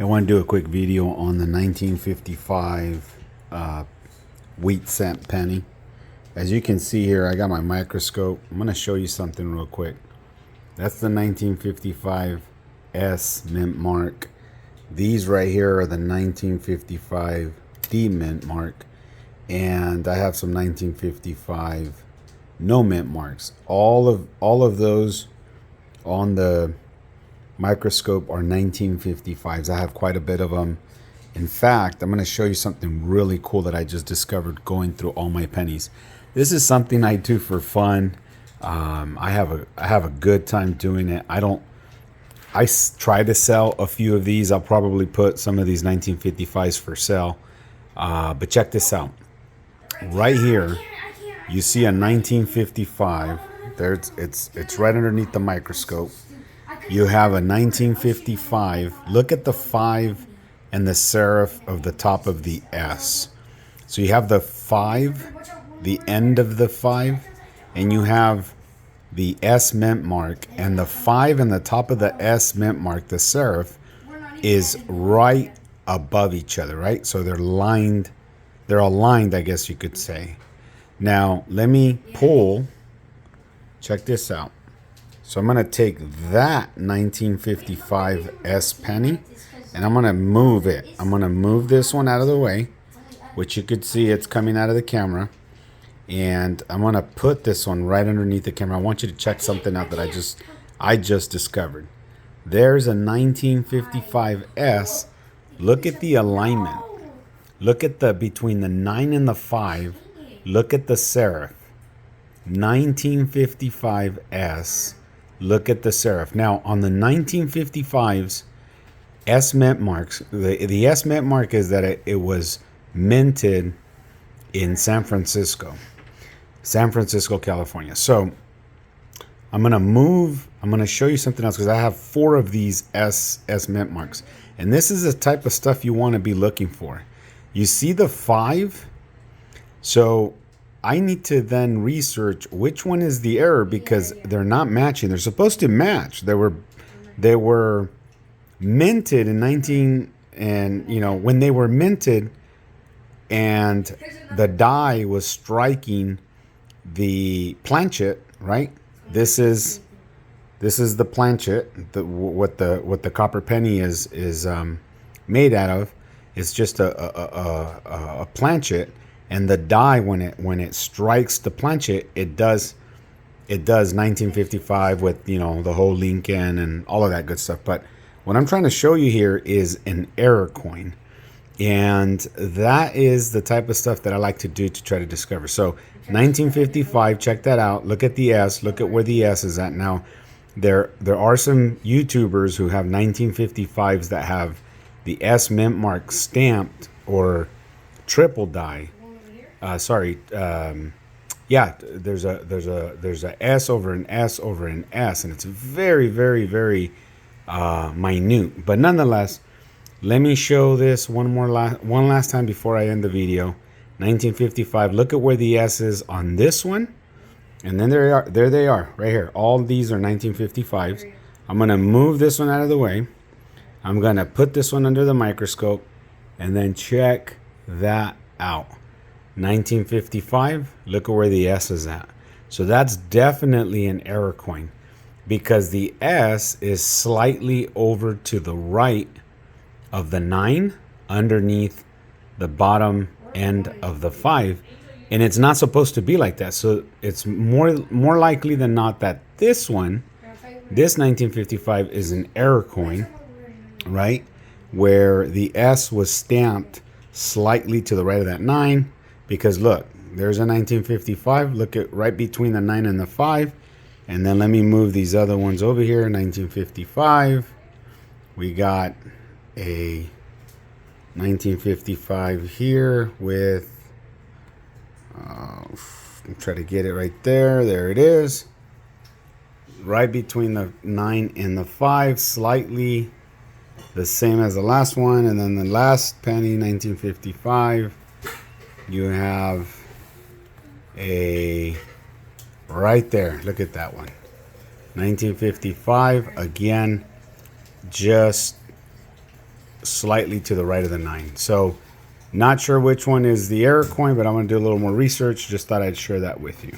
I want to do a quick video on the 1955 wheat cent penny. As you can see here, I got my microscope. I'm going to show you something real quick. That's the 1955 S mint mark. These right here are the 1955 D mint mark. And I have some 1955 no mint marks. All of those on the microscope are 1955s. I have quite a bit of them. In fact, I'm going to show you something really cool that I just discovered going through all my pennies. This is something I do for fun. I have a good time doing it. I try to sell a few of these. I'll probably put some of these 1955s for sale. But check this out. Right here, you see a 1955. There, it's right underneath the microscope. You have a 1955. Look at the 5 and the serif of the top of the S. So you have the 5, the end of the 5, and you have the S mint mark, and the 5 and the top of the S mint mark, the serif, is right above each other, right? So they're aligned, I guess you could say. Now, let me pull. Check this out. So I'm going to take that 1955 S penny and I'm going to move it. I'm going to move this one out of the way, which you could see it's coming out of the camera. And I'm going to put this one right underneath the camera. I want you to check something out that I just discovered. There's a 1955 S. Look at the alignment. Look at the between the 9 and the 5. Look at the serif. 1955 S. Look at the serif. Now, on the 1955s, S mint marks, the S mint mark is that it was minted in San Francisco, California. So I'm going to show you something else because I have 4 of these S mint marks. And this is the type of stuff you want to be looking for. You see the 5? So I need to then research which one is the error because they're not matching. They're supposed to match. They were minted in when they were minted and the die was striking the planchet, right? This is the planchet, what the copper penny is made out of. It's just a planchet. And the die, when it strikes the planchet, it does 1955 with the whole Lincoln and all of that good stuff. But what I'm trying to show you here is an error coin, and that is the type of stuff that I like to do to try to discover. So 1955, check that out. Look at the S. Look at where the S is at now. There are some YouTubers who have 1955s that have the S mint mark stamped or triple die. Yeah, there's a S over an S over an S, and it's very, very, very minute. But nonetheless, let me show this one last time before I end the video. 1955. Look at where the S is on this one, and then there they are right here. All these are 1955s. I'm gonna move this one out of the way. I'm gonna put this one under the microscope, and then check that out. 1955, look at where the S is at. So that's definitely an error coin because the S is slightly over to the right of the 9 underneath the bottom end of the 5. And it's not supposed to be like that. So it's more likely than not that this 1955 is an error coin, right? Where the S was stamped slightly to the right of that 9. Because look, there's a 1955. Look at right between the 9 and the 5. And then let me move these other ones over here. 1955. We got a 1955 here with, try to get it right there. There it is. Right between the 9 and the 5. Slightly the same as the last one. And then the last penny, 1955. You have a right there. Look at that one. 1955. Again, just slightly to the right of the 9. So not sure which one is the error coin, but I'm going to do a little more research. Just thought I'd share that with you.